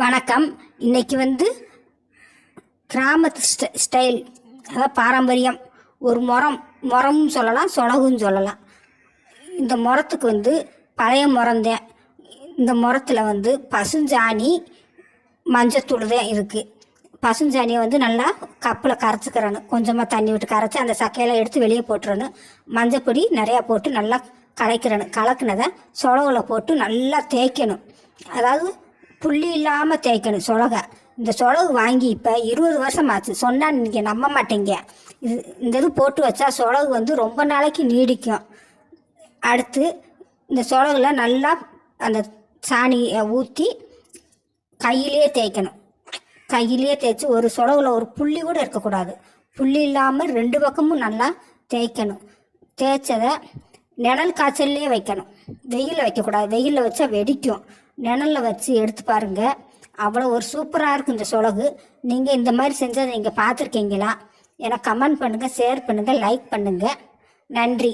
வணக்கம். இன்னைக்கு கிராமத்து ஸ்டைல், அதாவது பாரம்பரியம். ஒரு முறம்னு சொல்லலாம், சொலகுன்னு சொல்லலாம். இந்த முறத்துக்கு பழைய முறந்தேன். இந்த முறத்தில் பசுஞ்சாணி மஞ்சத்தூள் தான் இருக்குது. பசுஞ்சாணியை நல்லா கப்பில் கரைச்சிக்கிறணும். கொஞ்சமாக தண்ணி விட்டு கரைச்சி அந்த சக்கையெல்லாம் எடுத்து வெளியே போட்டுறணும். மஞ்சப்பொடி நிறையா போட்டு நல்லா கலக்கிறணும். கலக்குனதை சொலகில் போட்டு நல்லா தேய்க்கணும். அதாவது புள்ளி இல்லாமல் தேய்க்கணும் சொலகை. இந்த சொலகு வாங்கி இப்போ 20 வருஷம் ஆச்சு. சொன்னால் நீங்கள் நம்ப மாட்டீங்க. இது போட்டு வச்சா சொலகு ரொம்ப நாளைக்கு நீடிக்கும். அடுத்து இந்த சொலகில் நல்லா அந்த சாணியை ஊற்றி கையிலே தேய்க்கணும். கையிலே தேய்ச்சி ஒரு சொலகில் ஒரு புள்ளி கூட இருக்கக்கூடாது. புள்ளி இல்லாமல் 2 பக்கமும் நல்லா தேய்க்கணும். தேய்ச்சதை நிழல் காய்ச்சல்லே வைக்கணும். வெயிலில் வைக்கக்கூடாது. வெயிலில் வச்சா வெடிக்கும். நிழலில் வச்சு எடுத்து பாருங்கள். அவ்வளோ ஒரு சூப்பராக இருக்கும் இந்த சொலகு. நீங்கள் இந்த மாதிரி செஞ்சதை நீங்கள் பார்த்துருக்கீங்களா? எனக்கு கமெண்ட் பண்ணுங்கள், ஷேர் பண்ணுங்கள், லைக் பண்ணுங்கள். நன்றி.